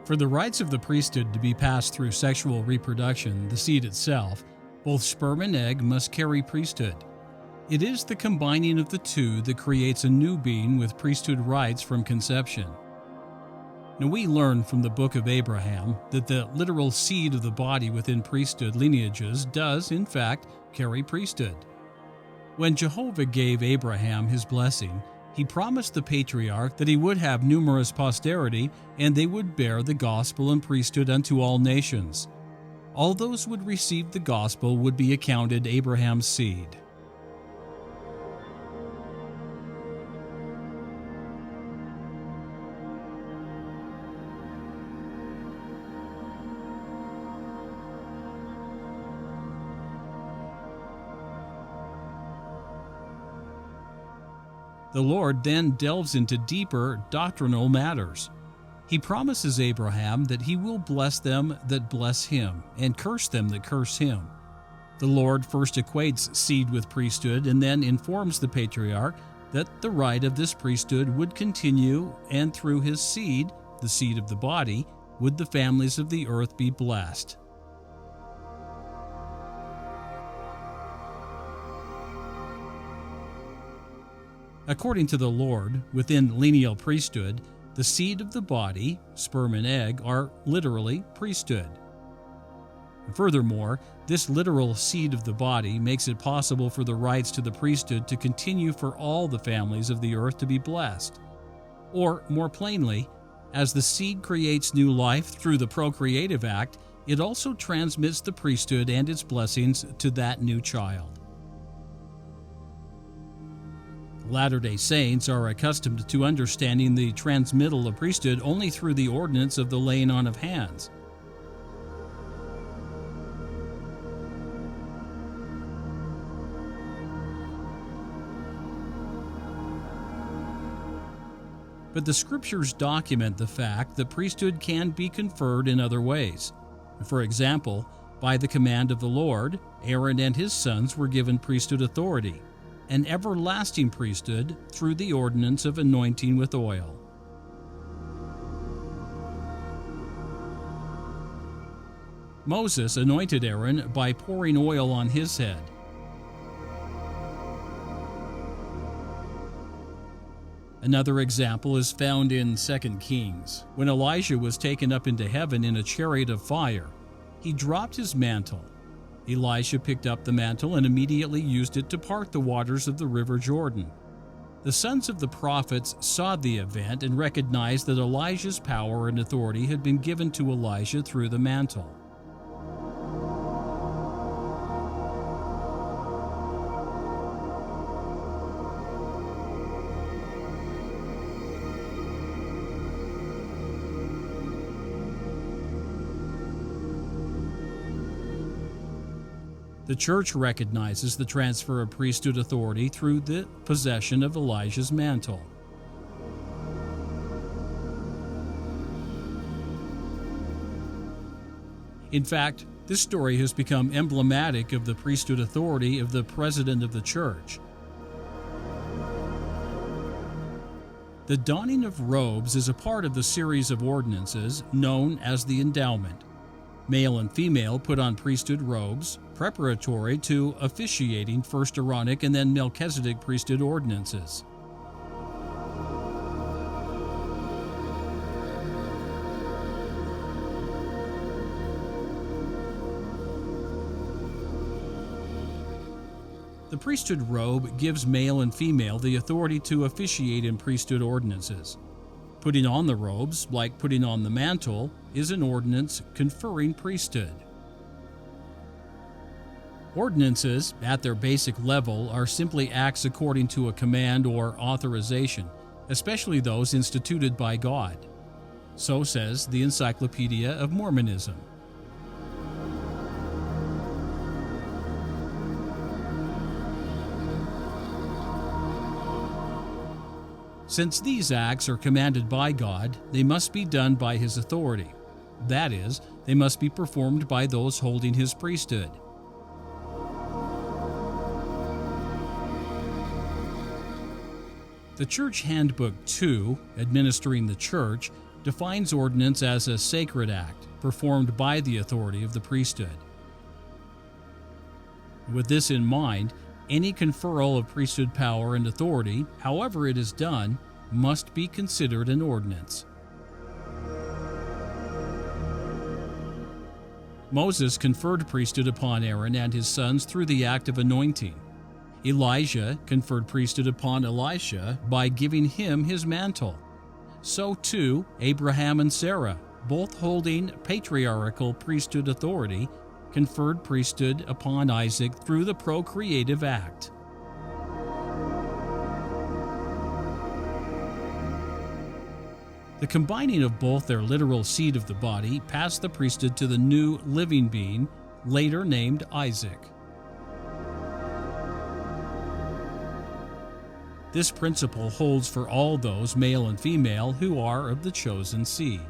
For the rights of the priesthood to be passed through sexual reproduction, the seed itself, both sperm and egg must carry priesthood. It is the combining of the two that creates a new being with priesthood rights from conception. Now we learn from the book of Abraham that the literal seed of the body within priesthood lineages does, in fact, carry priesthood. When Jehovah gave Abraham his blessing, he promised the patriarch that he would have numerous posterity and they would bear the gospel and priesthood unto all nations. All those who would receive the gospel would be accounted Abraham's seed. The Lord then delves into deeper doctrinal matters. He promises Abraham that he will bless them that bless him, and curse them that curse him. The Lord first equates seed with priesthood and then informs the patriarch that the right of this priesthood would continue, and through his seed, the seed of the body, would the families of the earth be blessed. According to the Lord, within lineal priesthood, the seed of the body, sperm and egg, are literally priesthood. Furthermore, this literal seed of the body makes it possible for the rights to the priesthood to continue for all the families of the earth to be blessed. Or, more plainly, as the seed creates new life through the procreative act, it also transmits the priesthood and its blessings to that new child. Latter-day Saints are accustomed to understanding the transmittal of priesthood only through the ordinance of the laying on of hands. But the Scriptures document the fact that priesthood can be conferred in other ways. For example, by the command of the Lord, Aaron and his sons were given priesthood authority, an everlasting priesthood through the ordinance of anointing with oil. Moses anointed Aaron by pouring oil on his head. Another example is found in 2 Kings. When Elijah was taken up into heaven in a chariot of fire, he dropped his mantle. Elisha picked up the mantle and immediately used it to part the waters of the river Jordan. The sons of the prophets saw the event and recognized that Elijah's power and authority had been given to Elijah through the mantle. The Church recognizes the transfer of priesthood authority through the possession of Elijah's mantle. In fact, this story has become emblematic of the priesthood authority of the President of the Church. The donning of robes is a part of the series of ordinances known as the endowment. Male and female put on priesthood robes, preparatory to officiating first Aaronic and then Melchizedek priesthood ordinances. The priesthood robe gives male and female the authority to officiate in priesthood ordinances. Putting on the robes, like putting on the mantle, is an ordinance conferring priesthood. Ordinances, at their basic level, are simply acts according to a command or authorization, especially those instituted by God. So says the Encyclopedia of Mormonism. Since these acts are commanded by God, they must be done by His authority. That is, they must be performed by those holding His priesthood. The Church Handbook 2, Administering the Church, defines ordinance as a sacred act performed by the authority of the priesthood. With this in mind, any conferral of priesthood power and authority, however it is done, must be considered an ordinance. Moses conferred priesthood upon Aaron and his sons through the act of anointing. Elijah conferred priesthood upon Elisha by giving him his mantle. So too, Abraham and Sarah, both holding patriarchal priesthood authority, conferred priesthood upon Isaac through the procreative act. The combining of both their literal seed of the body passed the priesthood to the new living being, later named Isaac. This principle holds for all those, male and female, who are of the chosen seed.